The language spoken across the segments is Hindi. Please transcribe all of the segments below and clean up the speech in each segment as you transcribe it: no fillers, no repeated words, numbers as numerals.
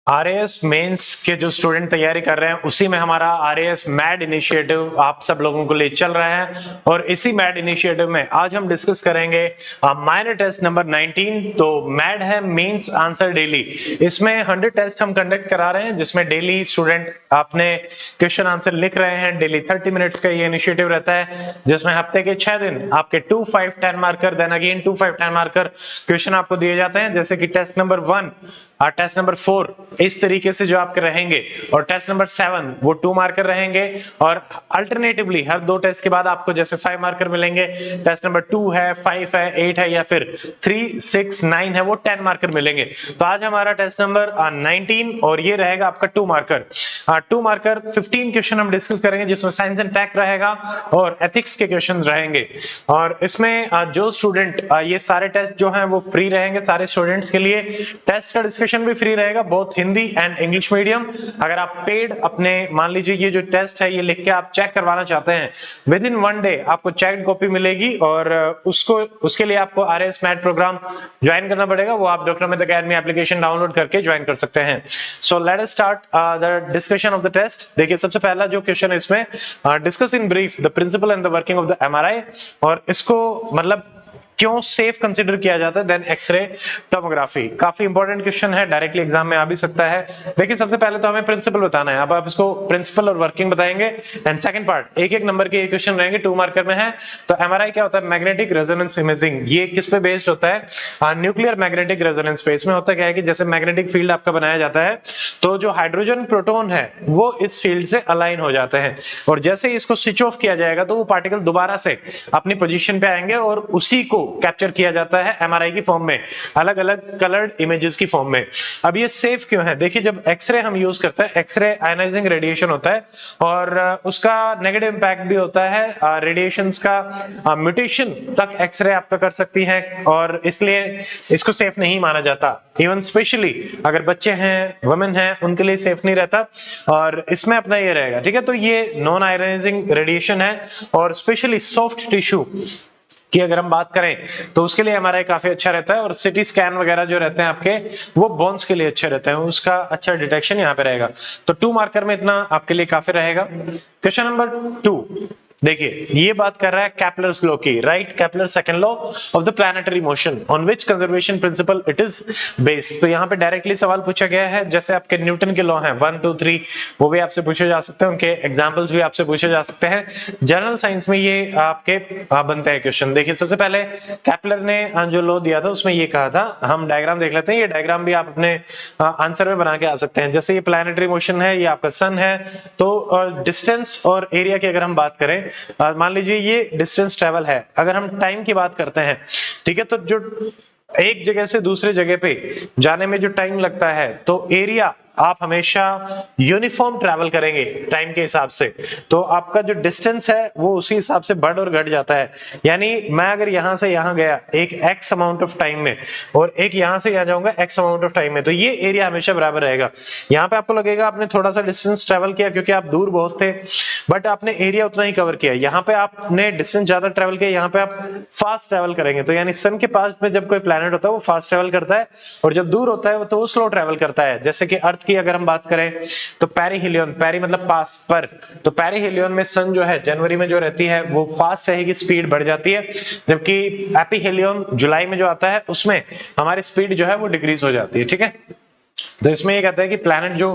आरएएस मेंस के जो स्टूडेंट तैयारी कर रहे हैं उसी में हमारा आरएएस मैड इनिशिएटिव आप सब लोगों को ले चल रहा है और इसी मैड इनिशिएटिव में आज हम डिस्कस करेंगे माइनर टेस्ट नंबर 19। तो मैड है मेंस आंसर डेली। इसमें 100 टेस्ट हम कंडक्ट करा रहे हैं जिसमें डेली स्टूडेंट अपने क्वेश्चन आंसर लिख रहे हैं। डेली 30 मिनट्स का ये इनिशिएटिव रहता है जिसमें हफ्ते के 6 दिन आपके 2, 5, 10 marker then again 2, 5, 10 marker question आपको दिए जाते हैं। जैसे कि टेस्ट नंबर 1 और टेस्ट नंबर 4 इस तरीके से जो आपके रहेंगे और टेस्ट नंबर 7 वो 2 मार्कर रहेंगे और अल्टरनेटिवली हर 2 टेस्ट के बाद आपको जैसे 5 मार्कर मिलेंगे। टेस्ट नंबर 2 है, 5 है, 8 है या फिर 3, 6, 9 है वो 10 मार्कर मिलेंगे। तो आज हमारा टेस्ट नंबर 19 और ये रहेगा आपका 2 मार्कर। 2 मार्कर 15 क्वेश्चन हम डिस्कस करेंगे जिसमें साइंस एंड टेक रहेगा और एथिक्स के क्वेश्चन रहेंगे। और इसमें जो स्टूडेंट ये सारे टेस्ट जो हैं वो फ्री रहेंगे सारे स्टूडेंट्स के लिए। टेस्ट का डिस्कशन भी फ्री रहेगा both Hindi and English medium. अगर आप पेड अपने मान लीजिए ये जो टेस्ट है ये लिख के आप चेक करवाना चाहते हैं विद इन 1 डे आपको चेक कॉपी मिलेगी और उसके लिए आपको आरएएस मैथ प्रोग्राम ज्वाइन करना पड़ेगा। वो आप doctor Amit academy application download करके ज्वाइन कर सकते हैं। So let us start the discussion of the test. देखिए सबसे पहला जो क्वेश्चन है इसमें discuss in brief the principle and the working of the MRI और इसको मतलब क्यों सेफ कंसीडर किया जाता है देन एक्सरे टोमोग्राफी। काफी इंपॉर्टेंट क्वेश्चन है, डायरेक्टली एग्जाम में आ भी सकता है। देखिए सबसे पहले तो हमें प्रिंसिपल बताना है। अब आप इसको प्रिंसिपल और वर्किंग बताएंगे एंड सेकंड पार्ट एक एक नंबर के क्वेश्चन रहेंगे 2 मार्कर में है। तो एमआरआई क्या होता है? Magnetic resonance imaging. ये किस पे बेस्ड होता है? न्यूक्लियर मैग्नेटिक रेजोनेंस पे। इसमें होता क्या है कि जैसे मैग्नेटिक फील्ड आपका बनाया जाता है तो जो हाइड्रोजन प्रोटॉन है वो इस फील्ड से अलाइन हो जाते हैं और जैसे ही इसको स्विच ऑफ किया जाएगा तो वो पार्टिकल दोबारा से अपनी पोजीशन पे आएंगे और उसी को कैप्चर किया जाता है एमआरआई की फॉर्म में, अलग अलग कलर्ड इमेजेस की फॉर्म में। अब ये सेफ क्यों है? देखिए जब एक्सरे हम यूज करते हैं, एक्सरे आयनाइजिंग रेडिएशन होता है और उसका नेगेटिव इंपैक्ट भी होता है। रेडिएशंस का म्यूटेशन तक एक्सरे आपका कर सकती है और इसलिए इसको सेफ नहीं माना जाता। इवन स्पेशली अगर बच्चे हैं, वुमेन हैं, उनके लिए सेफ नहीं रहता और इसमें अपना ये रहेगा। ठीक है, तो ये नॉन आयनाइजिंग रेडिएशन है और स्पेशली सॉफ्ट टिश्यू कि अगर हम बात करें तो उसके लिए हमारा काफी अच्छा रहता है और सिटी स्कैन वगैरह जो रहते हैं आपके वो बोन्स के लिए अच्छे रहते हैं, उसका अच्छा डिटेक्शन यहाँ पे रहेगा। तो 2 मार्कर में इतना आपके लिए काफी रहेगा। क्वेश्चन नंबर 2 देखिए ये बात कर रहा है केपलर्स लॉ की। Right Kepler second law of the planetary motion on which conservation principal it is based. तो यहाँ पे डायरेक्टली सवाल पूछा गया है। जैसे आपके न्यूटन के लॉ हैं 1, 2, 3 वो भी आपसे पूछे जा सकते हैं, उनके एग्जांपल्स भी आपसे पूछे जा सकते हैं। जनरल साइंस में ये आपके बनते हैं क्वेश्चन। देखिए सबसे पहले केपलर ने जो लॉ दिया था उसमें ये कहा था, हम डायग्राम देख लेते हैं। ये डायग्राम भी आप अपने आंसर में बना के आ सकते हैं। जैसे ये प्लैनेटरी मोशन है, ये आपका सन है, तो डिस्टेंस और एरिया की अगर हम बात करें, मान लीजिए ये डिस्टेंस ट्रेवल है। अगर हम टाइम की बात करते हैं, ठीक है, तो जो एक जगह से दूसरे जगह पे जाने में जो टाइम लगता है तो एरिया आप हमेशा यूनिफॉर्म ट्रैवल करेंगे टाइम के हिसाब से, तो आपका जो डिस्टेंस है वो उसी हिसाब से बढ़ और घट जाता है। यानी मैं अगर यहां से यहां गया एक एक्स अमाउंट ऑफ टाइम में और एक यहां से यहां जाऊंगा एक्स अमाउंट ऑफ टाइम में, तो ये एरिया हमेशा बराबर रहेगा। यहाँ पे आपको लगेगा आपने थोड़ा सा डिस्टेंस ट्रेवल किया क्योंकि आप दूर बहुत थे, बट आपने एरिया उतना ही कवर किया। यहाँ पे आपने डिस्टेंस ज्यादा ट्रेवल किया, यहाँ पे आप फास्ट ट्रेवल करेंगे। तो यानी सन के पास में जब कोई प्लैनेट होता है वो फास्ट ट्रेवल करता है और जब दूर होता है तो वो स्लो ट्रेवल करता है। जैसे कि अर्थ की अगर हम बात करें तो पेरिहेलियन, पेरी मतलब पास पर, तो पेरिहेलियन में सन जो है जनवरी में जो रहती है वो फास्ट रहेगी, स्पीड बढ़ जाती है, जबकि एपीहेलियन जुलाई में जो आता है उसमें हमारी स्पीड जो है वो डिक्रीज हो जाती है। ठीक है, तो इसमें ये कहता है कि प्लैनेट जो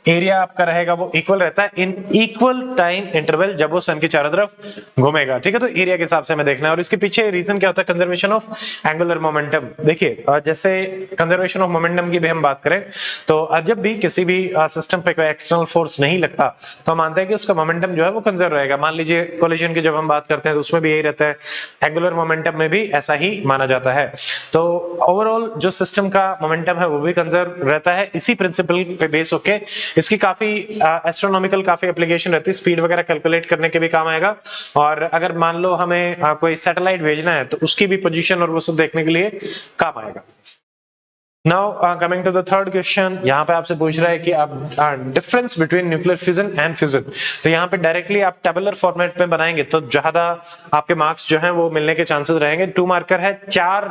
एरिया आपका रहेगा वो इक्वल रहता है इन इक्वल टाइम इंटरवल जब वो सन के चारों तरफ घूमेगा। ठीक है, तो एरिया के हिसाब से हमें देखना है और इसके पीछे रीजन क्या होता है? Conservation of angular momentum. देखिए जैसे कंजर्वेशन ऑफ मोमेंटम की भी हम बात करें तो जब भी किसी भी सिस्टम पे कोई एक्सटर्नल फोर्स नहीं लगता तो हम मानते हैं कि उसका मोमेंटम जो है वो कंजर्व रहेगा। मान लीजिए कोलिजन की जब हम बात करते हैं तो उसमें भी यही रहता है, एंगुलर मोमेंटम में भी ऐसा ही माना जाता है। तो ओवरऑल जो सिस्टम का मोमेंटम है वो भी कंजर्व रहता है इसी प्रिंसिपल पे बेस होके। इसकी काफी एस्ट्रोनॉमिकल काफी एप्लीकेशन रहती है, स्पीड वगैरह कैलकुलेट करने के भी काम आएगा और अगर मान लो हमें कोई सैटेलाइट भेजना है तो उसकी भी पोजीशन और वो सब देखने के लिए काम आएगा। Now coming to the third question, यहाँ पे आपसे पूछ रहा है कि आप difference between nuclear fission and fusion. तो यहाँ पे डायरेक्टली आप टेबुलर फॉर्मेट में बनाएंगे तो ज्यादा आपके मार्क्स जो हैं वो मिलने के चांसेस रहेंगे। 2 मार्कर है, 4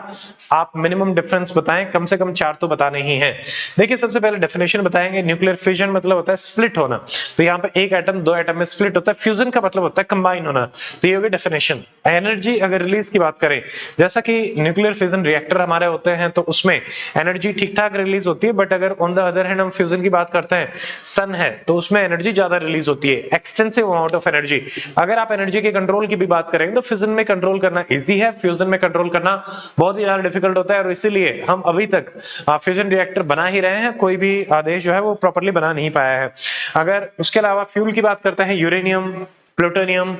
आप मिनिमम डिफरेंस बताएं, कम से कम 4 तो बताने ही है। देखिए सबसे पहले डेफिनेशन बताएंगे। न्यूक्लियर फिजन मतलब होता है स्प्लिट होना, तो यहाँ पे एक एटम 2 एटम में स्प्लिट होता है। फ्यूजन का मतलब होता है कंबाइन होना। तो ये होगी डेफिनेशन। एनर्जी अगर रिलीज की बात करें, जैसा कि न्यूक्लियर फिजन रिएक्टर हमारे होते हैं तो उसमें एनर्जी ठीक ठाक रिलीज होती है, बट अगर ऑन द अदर हैंड हम फ्यूजन की बात करते हैं, सन है, तो उसमें एनर्जी ज्यादा रिलीज होती है, एक्सटेंसिव अमाउंट ऑफ एनर्जी। अगर आप एनर्जी के कंट्रोल की भी बात करेंगे तो फ्यूजन में कंट्रोल करना इजी है, फ्यूजन में कंट्रोल करना बहुत ही ज्यादा डिफिकल्ट होता है, और इसीलिए हम अभी तक फ्यूजन रिएक्टर बना ही रहे हैं, कोई भी देश जो है वो प्रॉपर्ली बना नहीं पाया है। अगर उसके अलावा फ्यूल की बात करते हैं, यूरेनियम, प्लूटोनियम,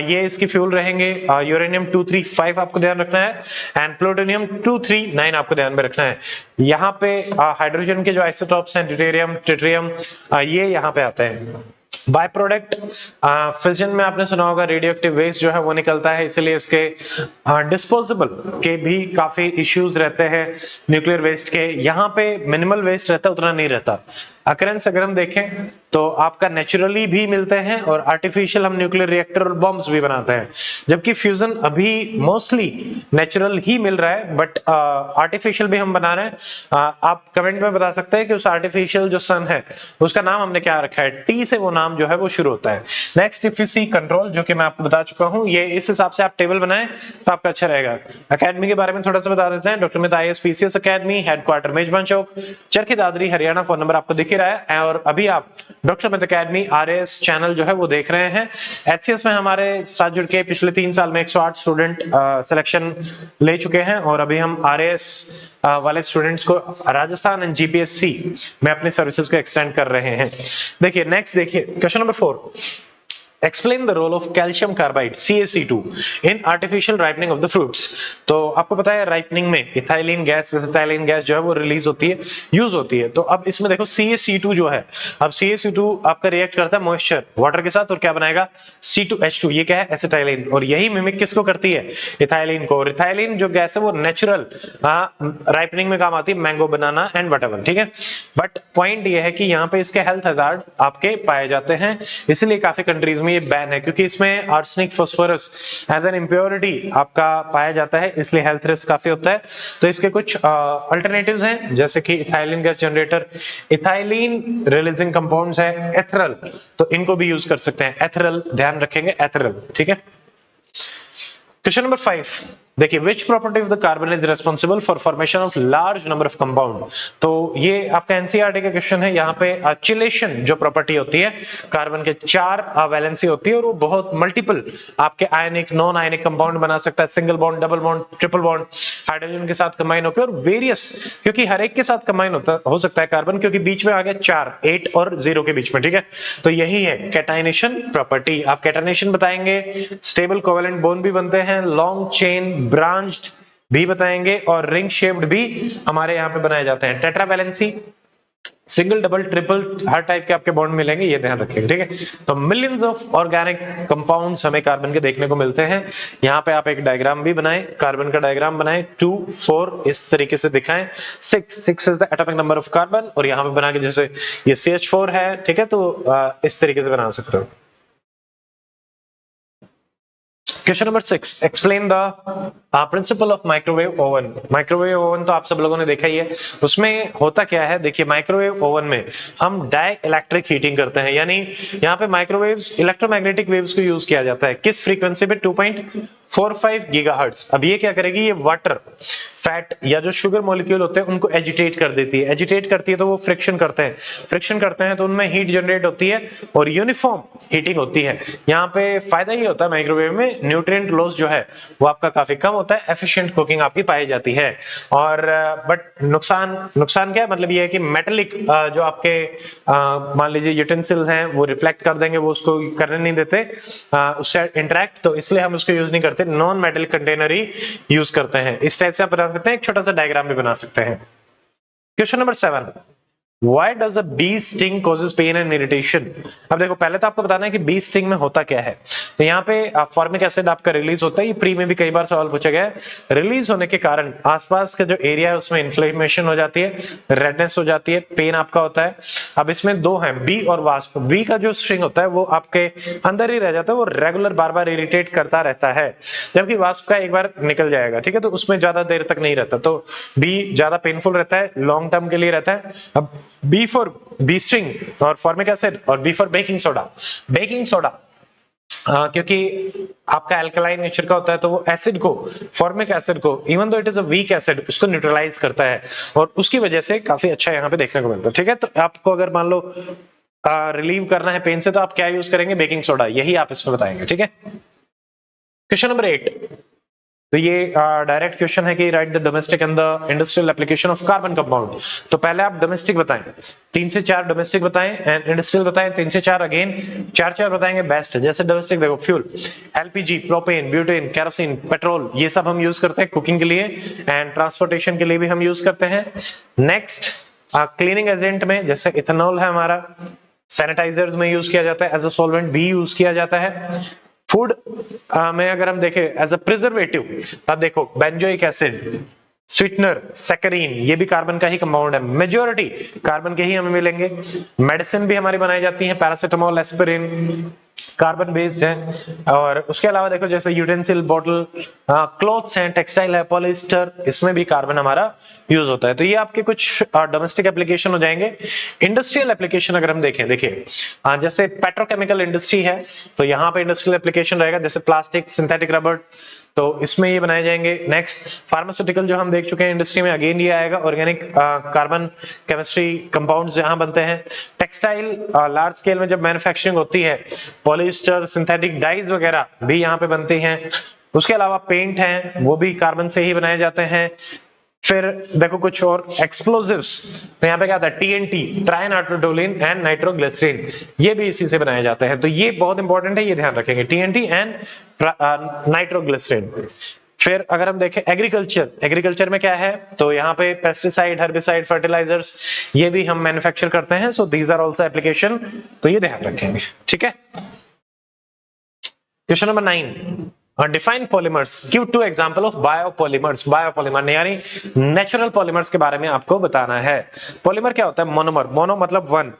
ये इसकी फ्यूल रहेंगे। यूरेनियम 235 आपको ध्यान रखना है, एंड प्लूटोनियम 239 आपको ध्यान में रखना है। यहाँ पे हाइड्रोजन के जो आइसोटॉप्स हैं, ड्यूटेरियम, ट्रिटियम, ये यहाँ पे आते हैं। बाय प्रोडक्ट फिजन में आपने सुना होगा रेडियो एक्टिव वेस्ट जो है वो निकलता है, इसलिए इसके डिस्पोजेबल के भी काफी इश्यूज रहते हैं न्यूक्लियर वेस्ट के। यहाँ पे मिनिमल वेस्ट रहता है, उतना नहीं रहता। अकरेंस अगर हम देखें तो आपका नेचुरली भी मिलते हैं और आर्टिफिशियल हम न्यूक्लियर रिएक्टर और बॉम्ब्स भी बनाते हैं, जबकि फ्यूजन अभी मोस्टली नेचुरल ही मिल रहा है, बट आर्टिफिशियल भी हम बना रहे हैं। आप कमेंट में बता सकते हैं कि उस आर्टिफिशियल जो सन है उसका नाम हमने क्या रखा है, टी से वो नाम जो है वो शुरू होता है। Next if you see control, जो कि मैं आपको बता चुका हूं, ये इस हिसाब से आप टेबल बनाएं तो आपका अच्छा रहेगा। अकेडमी के बारे में थोड़ा सा बता देते हैं। डॉक्टर मित IAS PCS अकेडमी, हेडक्वार्टर मेजबान चौक, चरखी दादरी, हरियाणा। फोन नंबर आपको दिख ही रहा है, और अभी आप डॉक्टर मित अकेडमी RAS चैनल जो है वो देख रहे हैं। HCS में हमारे साथ जुड़ के पिछले 3 साल में 108 स्टूडेंट सिलेक्शन ले चुके हैं, और अभी हम RAS वाले स्टूडेंट्स को राजस्थान एंड GPSC में अपनी सर्विसेज को एक्सटेंड कर रहे हैं। देखिए नेक्स्ट, देखिए question number 4, explain the role of calcium carbide CaC2 in artificial ripening of the fruits. तो आपको पता है राइपनिंग में इथाइलिन गैस, एसिटाइलिन गैस जो है वो रिलीज होती है, यूज होती है। तो अब इसमें देखो CaC2 जो है, अब CaC2 आपका रिएक्ट करता है मॉइस्चर वाटर के साथ, और क्या बनाएगा, C2H2। ये क्या है, एसिटाइलिन, और यही मिमिक किसको करती है, इथाइलिन को। और इथाइलिन जो गैस है वो नेचुरल राइपनिंग में काम आती है, मैंगो, बनाना एंड व्हाटएवर, ठीक है। बट पॉइंट ये है कि यहाँ पे इसके हेल्थ हजार्ड आपके पाए जाते हैं, इसलिए काफी कंट्रीज में ये बैन है, क्योंकि इसमें arsenic, phosphorus as an impurity आपका पाया जाता है, इसलिए हेल्थ रिस्क काफी होता है। तो इसके कुछ अल्टरनेटिव्स हैं, जैसे कि ethylene gas generator, ethylene releasing compounds है, एथरल, तो इनको भी यूज कर सकते हैं। एथरल ध्यान रखेंगे, एथरल, ठीक है। क्वेश्चन नंबर 5, देखिए which property of the carbon is responsible for formation of large number of compound. तो ये आपका एनसीईआरटी का क्वेश्चन है। यहाँ पे चिलेशन जो प्रॉपर्टी होती है, कार्बन के 4 वैलेंसी होती है, और वो बहुत मल्टीपल आपके आयनिक, नॉन आयनिक कंपाउंड बना सकता है, single bond, double bond, triple bond, hydrogen के साथ कंबाइन होकर, और वेरियस, क्योंकि हर एक के साथ कंबाइन हो सकता है कार्बन, क्योंकि बीच में आ गया 4, 8 और 0 के बीच में, ठीक है। तो यही है कैटाइनेशन प्रॉपर्टी। आप कैटाइनेशन बताएंगे, स्टेबल कोवेलेंट बॉन्ड भी बनते हैं, लॉन्ग चेन ब्रांच्ड भी बताएंगे, और रिंग शेप्ड भी हमारे यहाँ पे बनाए जाते हैं। Tetra valency, single, double, triple, हर टाइप के आपके बॉन्ड मिलेंगे, ये ध्यान रखिएगा, ठीक है। तो मिलियंस ऑफ ऑर्गेनिक कंपाउंड्स हमें कार्बन के देखने को मिलते हैं। यहाँ पे आप एक डायग्राम भी बनाएं, कार्बन का डायग्राम बनाएं, 2, 4 इस तरीके से दिखाएं, 6 is the atomic number of carbon, और यहाँ पे बना के जैसे ये CH4 है, ठीक है, तो इस तरीके से बना सकते हो। Question number 6, explain the principle of microwave oven. Microwave oven तो आप सब लोगों ने देखा ही है। उसमें होता क्या है, देखिए माइक्रोवेव ओवन में हम डाई इलेक्ट्रिक हीटिंग करते हैं, यानी यहाँ पे माइक्रोवेव्स, इलेक्ट्रोमैग्नेटिक वेव्स को यूज किया जाता है। किस फ्रीक्वेंसी पे, 2.45 गीगाहर्ट्ज। अब ये क्या करेगी, ये वाटर, फैट या जो शुगर मॉलिक्यूल होते हैं उनको एजिटेट कर देती है। एजिटेट करती है तो वो फ्रिक्शन करते हैं, फ्रिक्शन करते हैं तो उनमें हीट जनरेट होती है, और यूनिफॉर्म हीटिंग होती है। यहाँ पे फायदा ये होता है माइक्रोवेव में, न्यूट्रिएंट लॉस जो है वो आपका काफी कम होता है, एफिशिएंट कुकिंग आपकी पाई जाती है। और बट नुकसान क्या है, मतलब ये है कि मेटेलिक जो आपके मान लीजिए यूटेंसिल्स हैं वो रिफ्लेक्ट कर देंगे, वो उसको करने नहीं देते उससे इंटरेक्ट, तो इसलिए हम उसको यूज नहीं करते, नॉन मेटलिक कंटेनर ही यूज करते हैं। इस टाइप से आप बना सकते हैं, एक छोटा सा डायग्राम भी बना सकते हैं। Question number 7, Why does a bee sting causes pain and irritation? अब देखो पहले तो आपको बताना है कि बी स्टिंग में होता क्या है। तो यहाँ पे फॉर्मिक एसिड आपका रिलीज होता है, ये प्री में भी कई बार सवाल पूछा गया है। रिलीज होने के कारण आसपास का जो एरिया है उसमें इन्फ्लेमेशन हो जाती है, रेडनेस हो जाती है, पेन आपका होता है। अब इसमें दो हैं, बी और वास्प। बी का जो स्ट्रिंग होता है वो आपके अंदर ही रह जाता है, वो रेगुलर बार बार इरिटेट करता रहता है, जबकि वास्प का एक बार निकल जाएगा, ठीक है, तो उसमें ज्यादा देर तक नहीं रहता। तो बी ज्यादा पेनफुल रहता है, लॉन्ग टर्म के लिए रहता है। अब बी फॉर बी स्ट्रिंग और फॉर्मिक एसिड, और B for baking soda. Baking soda क्योंकि आपका अल्कलाइन नेचर का होता है, तो वो एसिड को, फॉर्मिक एसिड को, even though it is a weak acid, उसको न्यूट्रलाइज करता है, और उसकी वजह से काफी अच्छा यहाँ पे देखने को मिलता है, ठीक है। तो आपको अगर मान लो रिलीव करना है पेन से, तो आप क्या यूज करेंगे? बेकिंग सोडा, यही आप इसमें बताएंगे, ठीक है। क्वेश्चन नंबर 8, तो ये डायरेक्ट क्वेश्चन है कि right the domestic and the industrial application of carbon compound. तो पहले आप डोमेस्टिक बताएं, 3 से 4 डोमेस्टिक बताएं, एंड इंडस्ट्रियल बताएं 3 से 4, अगेन 4 बताएंगे बेस्ट। जैसे डोमेस्टिक देखो, fuel, LPG, propane, butane, kerosene, petrol, ये सब हम यूज करते हैं कुकिंग के लिए, एंड ट्रांसपोर्टेशन के लिए भी हम यूज करते हैं। नेक्स्ट, क्लीनिंग एजेंट में जैसे इथेनॉल है हमारा, सैनिटाइजर्स में यूज किया जाता है, एज अ सॉल्वेंट भी यूज किया जाता है। फूड में अगर हम देखें एज अ प्रिजर्वेटिव, अब देखो बेंजोइक एसिड, स्वीटनर, सैकरीन, ये भी कार्बन का ही कंपाउंड है, मेजॉरिटी कार्बन के ही हमें मिलेंगे। मेडिसिन भी हमारी बनाई जाती है, पैरासिटामोल, एस्पिरिन, कार्बन बेस्ड है। और उसके अलावा देखो जैसे यूटेंसिल, बॉटल, क्लॉथ्स हैं, टेक्सटाइल है, पॉलिएस्टर, इसमें भी कार्बन हमारा यूज होता है। तो ये आपके कुछ डोमेस्टिक एप्लीकेशन हो जाएंगे। इंडस्ट्रियल एप्लीकेशन अगर हम देखें, देखिए जैसे पेट्रोकेमिकल इंडस्ट्री है, तो यहाँ पे इंडस्ट्रियल एप्लीकेशन रहेगा, जैसे प्लास्टिक, सिंथेटिक रबर, तो इसमें ये बनाए जाएंगे। नेक्स्ट, फार्मास्यूटिकल जो हम देख चुके हैं इंडस्ट्री में, अगेन ये आएगा, ऑर्गेनिक कार्बन केमिस्ट्री कंपाउंड्स यहाँ बनते हैं। टेक्सटाइल लार्ज स्केल में जब मैन्युफैक्चरिंग होती है, पॉलिएस्टर, सिंथेटिक डाइज वगैरह भी यहाँ पे बनती हैं। उसके अलावा पेंट हैं, वो भी कार्बन से ही बनाए जाते हैं। फिर देखो कुछ और एक्सप्लोजिव्स, तो यहाँ पे क्या आता है? TNT, trinitrotoluene and nitroglycerine, ये भी इसी से बनाए जाते हैं। तो ये बहुत इंपॉर्टेंट है, ये ध्यान रखेंगे, टीएनटी एंड नाइट्रोग्लिसरीन। फिर अगर हम देखें एग्रीकल्चर, एग्रीकल्चर में क्या है? तो यहाँ पे पेस्टिसाइड, हर्बिसाइड, फर्टिलाइजर्स, ये भी हम मैन्युफैक्चर करते हैं। So these are also application, तो ये ध्यान रखेंगे, ठीक है। Question number 9, define polymers, give 2 example of biopolymers. Biopolymer यानी नेचुरल पॉलीमर्स के बारे में आपको बताना है। पॉलीमर क्या होता है? मोनोमर, मोनो मतलब वन,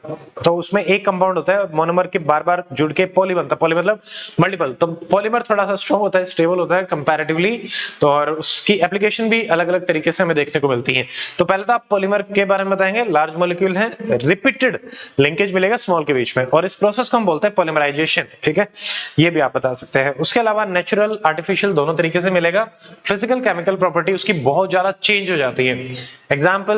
तो उसमें एक कंपाउंड होता है, मोनोमर के बार बार जुड़ के पॉली बनता है, पॉली मतलब मल्टीपल। तो पॉलीमर थोड़ा सा स्ट्रॉन्ग होता है, स्टेबल होता है कंपैरेटिवली, तो और उसकी एप्लीकेशन भी अलग अलग तरीके से हमें देखने को मिलती है। तो पहले तो आप पॉलीमर के बारे में बताएंगे, लार्ज मॉलिक्यूल है, रिपीटेड लिंकेज मिलेगा स्मॉल के बीच में, और इस प्रोसेस को हम बोलते हैं पॉलीमराइजेशन, ठीक है, ये भी आप बता सकते हैं। उसके अलावा नेचुरल, आर्टिफिशियल, दोनों तरीके से मिलेगा। फिजिकल, केमिकल प्रॉपर्टी उसकी बहुत ज्यादा चेंज हो जाती है। एग्जांपल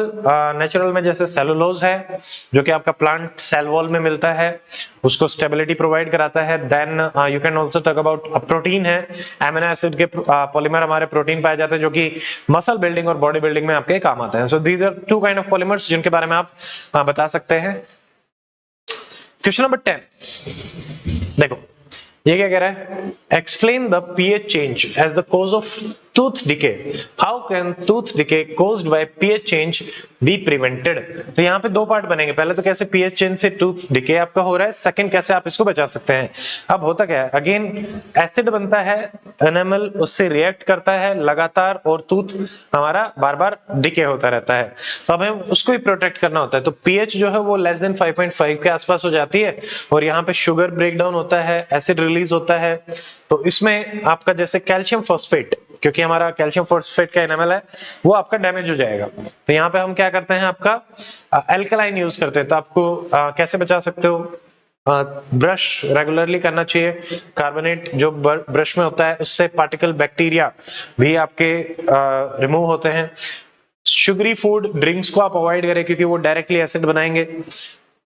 नेचुरल में जैसे सेलुलोज है, जो कि आपका प्लांट सेल वॉल में मिलता है, उसको स्टेबिलिटी प्रोवाइड कराता है। Then you can also talk about protein है, एमिनो एसिड के पॉलीमर हमारे प्रोटीन पाए जाते हैं, जो कि मसल बिल्डिंग और बॉडी बिल्डिंग में आपके काम आते हैं। So these are 2 kind of polymers जिनके बारे में आप बता सकते हैं। क्वेश्चन नंबर 10, देखो ये क्या कह रहा है? Explain the pH change as the cause of tooth decay, how can tooth decay caused by pH change be prevented. तो यहाँ पे 2 पार्ट बनेंगे, पहले तो कैसे पीएच चेंज से टूथ डिके आपका हो रहा है, सेकंड कैसे आप इसको बचा सकते हैं। अब होता क्या है, अगेन एसिड बनता है, एनिमल उससे रिएक्ट करता है लगातार, और टूथ हमारा बार बार डिके होता रहता है, तो अब हमें उसको ही प्रोटेक्ट करना होता है। तो पीएच जो है वो लेस देन 5.5 के आसपास हो जाती है, और यहाँ पे शुगर ब्रेकडाउन होता है, एसिड रिलीज होता है। तो इसमें आपका जैसे कैल्शियम फॉस्फेट, क्योंकि हमारा कैल्शियम फॉस्फेट का एनामल है, वो आपका डैमेज हो जाएगा। तो यहाँ पे हम क्या करते हैं, आपका एल्कलाइन यूज करते हैं। तो आपको कैसे बचा सकते हो? ब्रश रेगुलरली करना चाहिए, कार्बोनेट जो ब्रश में होता है उससे पार्टिकल, बैक्टीरिया भी आपके रिमूव होते हैं। शुगरी फूड ड्रिंक्स को आप अवॉइड करें, क्योंकि वो डायरेक्टली एसिड बनाएंगे।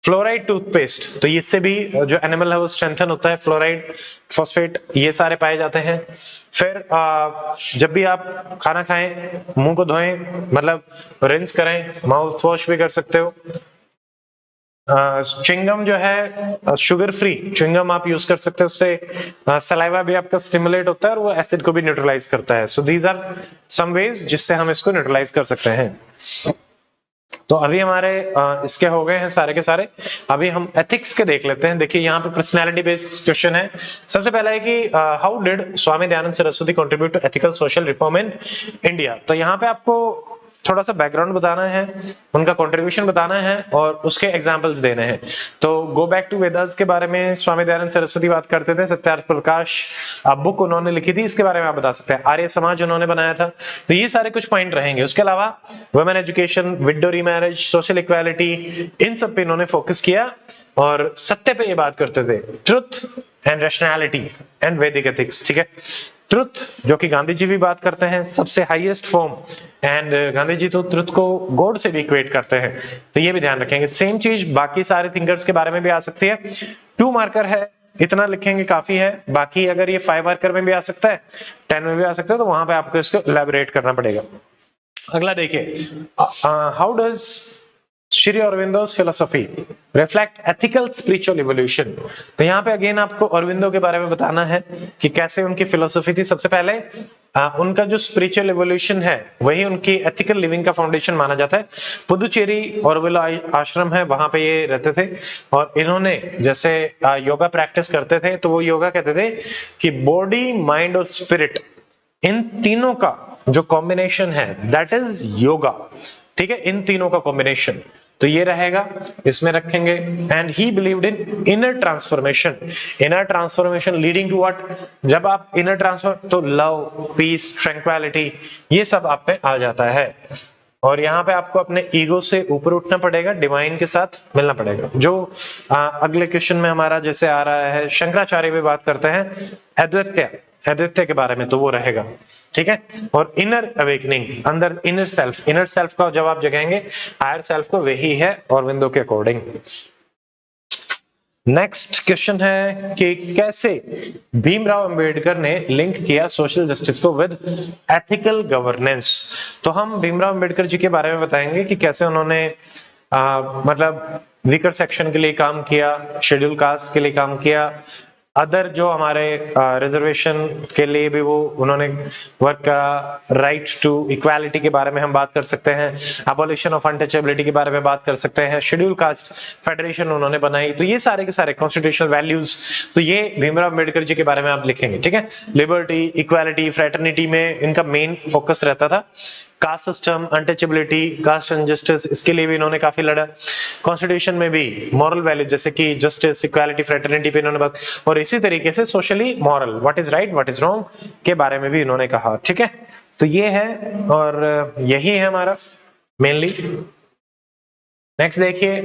फ्लोराइड टूथपेस्ट, तो इससे भी जो एनिमल है वो स्ट्रेंथन होता है, फ्लोराइड, फॉस्फेट, ये सारे पाए जाते हैं। फिर जब भी आप खाना खाएं, मुंह को धोएं, मतलब रिंस करें, माउथ वॉश भी कर सकते हो। च्युइंगम जो है शुगर फ्री च्युइंगम आप यूज कर सकते हो, उससे सलाइवा भी आपका स्टिमुलेट होता है, और वो एसिड को भी न्यूट्रलाइज करता है। So these are some ways जिससे हम इसको न्यूट्रलाइज कर सकते हैं। तो अभी हमारे इसके हो गए हैं सारे के सारे। अभी हम एथिक्स के देख लेते हैं। देखिए यहाँ पे पर्सनैलिटी बेस्ड क्वेश्चन है। सबसे पहला है कि how did Swami Dayanand Saraswati contribute to ethical social reform in India. तो यहाँ पे आपको थोड़ा सा बैकग्राउंड बताना है, उनका कंट्रीब्यूशन बताना है और उसके एग्जांपल्स देने हैं। तो गो बैक टू वेदास के बारे में स्वामी दयानंद सरस्वती बात करते थे। सत्यार्थ प्रकाश बुक उन्होंने लिखी थी, इसके बारे में आप बता सकते हैं। आर्य समाज उन्होंने बनाया था। तो ये सारे कुछ पॉइंट रहेंगे। उसके अलावा women education, widow remarriage, social equality, इन सब पे इन्होंने फोकस किया और सत्य पे ये बात करते थे। ट्रुथ एंड रैशनैलिटी एंड वैदिक एथिक्स। ठीक है, ट्रुथ जो कि गांधी जी भी बात करते हैं, सबसे highest form, and Gandhi ji तो ट्रुथ को गॉड से भी इक्वेट करते हैं। तो ये भी ध्यान रखेंगे। सेम चीज बाकी सारे थिंकर्स के बारे में भी आ सकती है। 2 मार्कर है, इतना लिखेंगे काफी है। बाकी अगर ये 5 मार्कर में भी आ सकता है, 10 में भी आ सकता है, तो वहां पे आपको इसको इलैबोरेट करना पड़ेगा। अगला देखिए, how does Shri Aurobindo's philosophy reflect ethical spiritual evolution। तो यहाँ पे अगेन आपको अरविंदो के बारे में बताना है कि कैसे उनकी फिलोसफी थी। सबसे पहले उनका जो स्पिरिचुअल एवोल्यूशन है वही उनकी एथिकल लिविंग का फाउंडेशन माना जाता है। पुदुचेरी ऑरोविला आश्रम है, वहां पे ये रहते थे और इन्होंने जैसे योगा प्रैक्टिस करते थे, तो वो योगा कहते थे कि बॉडी, माइंड और स्पिरिट, इन तीनों का जो कॉम्बिनेशन है दैट इज योगा। ठीक है, इन तीनों का कॉम्बिनेशन, तो ये रहेगा, इसमें रखेंगे। And he believed in inner transformation leading to what. जब आप इनर ट्रांसफर, तो लव, पीस, ट्रैंक्विलिटी, ये सब आप पे आ जाता है। और यहाँ पे आपको अपने ईगो से ऊपर उठना पड़ेगा, डिवाइन के साथ मिलना पड़ेगा। जो अगले क्वेश्चन में हमारा जैसे आ रहा है, शंकराचार्य भी बात करते हैं अद्वैत के बारे में, तो वो रहेगा। ठीक है, और इनर अवेकनिंग, अंदर इनर सेल्फ का जवाब जगाएंगे, हायर सेल्फ को, वही है अरविंदो के अकॉर्डिंग। नेक्स्ट क्वेश्चन है कि कैसे भीमराव अंबेडकर ने लिंक किया सोशल जस्टिस को विद एथिकल गवर्नेंस। तो हम भीमराव अंबेडकर जी के बारे में बताएंगे कि कैसे उन्होंने मतलब वीकर सेक्शन के लिए काम किया, शेड्यूल कास्ट के लिए काम किया, अदर जो हमारे रिजर्वेशन के लिए भी वो उन्होंने वर्क करा, राइट टू इक्वालिटी के बारे में हम बात कर सकते हैं, अबॉलिशन ऑफ अनटचेबिलिटी के बारे में बात कर सकते हैं, शेड्यूल कास्ट फेडरेशन उन्होंने बनाई। तो ये सारे के सारे कॉन्स्टिट्यूशनल वैल्यूज, तो ये भीमराव अंबेडकर जी के बारे में आप लिखेंगे। ठीक है, लिबर्टी, इक्वालिटी, फ्रेटर्निटी में इनका मेन फोकस रहता था। Caste system, untouchability, caste injustice, इसके लिए भी इन्होंने काफी लड़ा। कॉन्स्टिट्यूशन में भी मॉरल वैल्यू जैसे कि जस्टिस, इक्वालिटी, फ्रेटर्निटी पे इन्होंने बात, और इसी तरीके से socially moral, what is right, what is wrong के बारे में भी इन्होंने कहा। ठीक है, तो ये है और यही है हमारा मेनली। नेक्स्ट देखिए,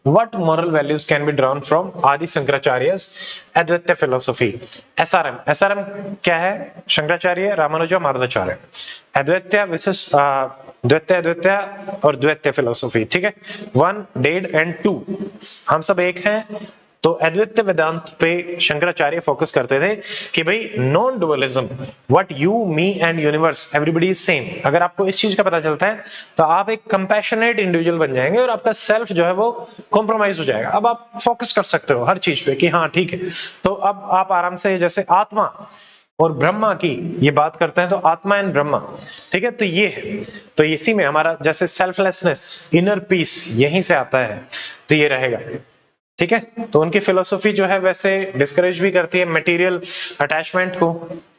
what moral values can be drawn from आदि शंकराचार्यस अद्वैत फिलोसफी। एसआरएम क्या है? शंकराचार्य, रामानुजा, माधवाचार्य। अद्वैत विशिष्ट, द्वैत और द्वैत फिलोसफी। ठीक है, 1 डेड एंड 2 हम सब एक हैं। तो अद्वैत वेदांत पे शंकराचार्य फोकस करते थे कि भाई non dualism, what you, me and universe, everybody is same. अगर आपको इस चीज का पता चलता है तो आप एक कंपैशनेट इंडिविजुअल बन जाएंगे और आपका सेल्फ जो है वो कॉम्प्रोमाइज हो जाएगा। अब आप फोकस कर सकते हो हर चीज पे कि हाँ ठीक है। तो अब आप आराम से, जैसे आत्मा और ब्रह्मा की ये बात करते हैं, तो आत्मा एंड ब्रह्मा, ठीक है, तो ये है। तो इसी में हमारा जैसे सेल्फलेसनेस, इनर पीस यहीं से आता है, तो ये रहेगा। ठीक है, तो उनकी फिलोसफी जो है वैसे डिस्करेज भी करती है मटेरियल अटैचमेंट को,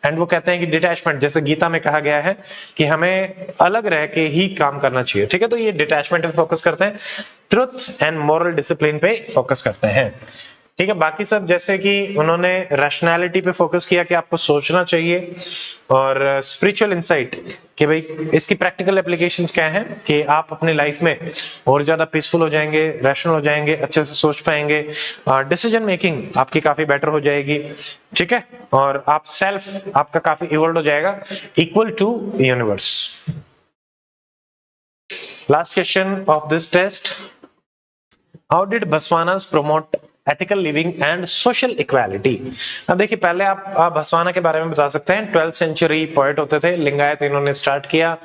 एंड वो कहते हैं कि डिटैचमेंट, जैसे गीता में कहा गया है कि हमें अलग रह के ही काम करना चाहिए। ठीक है, तो ये डिटैचमेंट पे फोकस करते हैं, ट्रुथ एंड मॉरल डिसिप्लिन पे फोकस करते हैं। ठीक है, बाकी सब जैसे कि उन्होंने रैशनैलिटी पे फोकस किया कि आपको सोचना चाहिए, और स्पिरिचुअल इनसाइट कि भाई इसकी प्रैक्टिकल एप्लीकेशंस क्या हैं कि आप अपनी लाइफ में और ज्यादा पीसफुल हो जाएंगे, रैशनल हो जाएंगे, अच्छे से सोच पाएंगे, डिसीजन मेकिंग आपकी काफी बेटर हो जाएगी। ठीक है, और आप सेल्फ आपका काफी इवॉल्व हो जाएगा, equal to universe. Last question of this test, how did Basavanna's promote ethical living and social equality. अब देखिए, पहले आप भसवाना के बारे में बता सकते हैं। 12th सेंचुरी पोएट होते थे, लिंगायत इन्होंने स्टार्ट किया।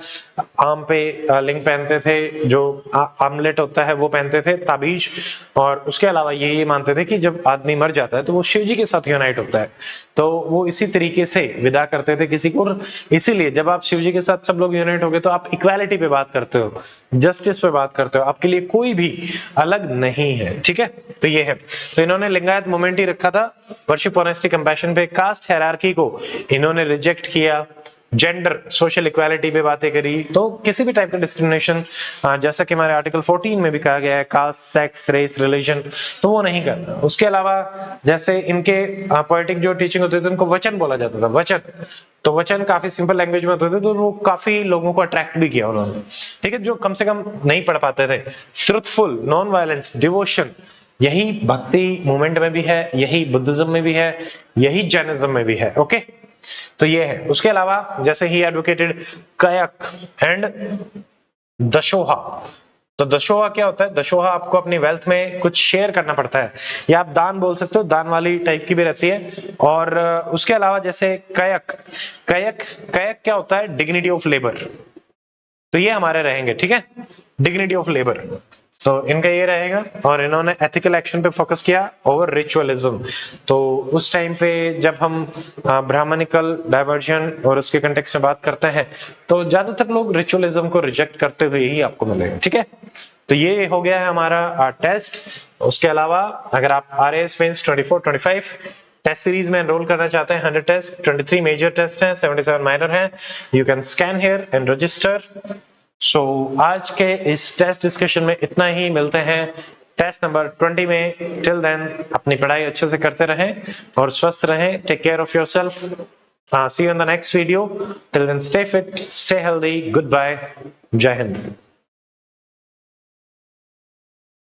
आम पे लिंग पहनते थे, जो आमलेट होता है वो पहनते थे, ताबीज। और उसके अलावा ये मानते थे कि जब आदमी मर जाता है तो वो शिव जी के साथ यूनाइट होता है, तो वो इसी तरीके से विदा करते थे किसी को। और इसीलिए जब आप शिव जी के साथ सब लोग यूनाइट हो गए तो आप इक्वालिटी पे बात करते हो, जस्टिस पे बात करते हो, आपके लिए कोई भी अलग नहीं है, ठीक है। तो ये है, तो इन्होंने लिंगायत मूवमेंट ही रखा था, वर्शिप ऑनेस्टी कंपैशन पे। कास्ट हायरार्की को इन्होंने रिजेक्ट किया, जेंडर सोशल इक्वालिटी पे बातें करी। तो किसी भी टाइप का डिस्क्रिमिनेशन, जैसा कि हमारे आर्टिकल 14 में भी कहा गया है, कास्ट, सेक्स, रेस, रिलीजन, तो वो नहीं करना। उसके अलावा जैसे इनके पोएटिक जो टीचिंग होती थी, उनको वचन बोला जाता था, वचन। तो वचन काफी सिंपल लैंग्वेज में होते थे, तो वो काफी लोगों को अट्रैक्ट भी किया उन्होंने, ठीक है, जो कम से कम नहीं पढ़ पाते थे। ट्रुथफुल, नॉन वायलेंस, डिवोशन, यही भक्ति मूवमेंट में भी है, यही बुद्धिज्म में भी है, यही जैनिज्म में भी है। ओके, तो ये है। उसके अलावा जैसे ही एडवोकेटेड कायक एंड दशोहा। तो दशोहा क्या होता है? दशोहा आपको अपनी वेल्थ में कुछ शेयर करना पड़ता है, या आप दान बोल सकते हो, दान वाली टाइप की भी रहती है। और उसके अलावा जैसे कायक, कायक कायक क्या होता है? Dignity of labour. तो ये हमारे रहेंगे, ठीक है, डिग्निटी ऑफ लेबर, तो इनका ये रहेगा। और इन्होंने एथिकल एक्शन पे फोकस किया ओवर रिचुअलिज्म। तो उस टाइम पे जब हम ब्राह्मणिकल डाइवर्जन और उसके कंटेक्स्ट में बात करते हैं, तो ज्यादातर लोग रिचुअलिज्म को रिजेक्ट करते हुए ही आपको मिलेंगे, ठीक है। तो ये हो गया है हमारा टेस्ट। उसके अलावा अगर आप RAS मेंस 24-25 टेस्ट सीरीज में एनरोल करना चाहते हैं, 100 टेस्ट, 23 मेजर टेस्ट हैं, 77 माइनर हैं, you can scan here and register. So आज के इस टेस्ट डिस्कशन में इतना ही। मिलते हैं टेस्ट नंबर 20 में। टिल देन अपनी पढ़ाई अच्छे से करते रहें और स्वस्थ रहें। Take care of yourself. See you in the next video. Till then stay fit, stay healthy, goodbye, जय हिंद।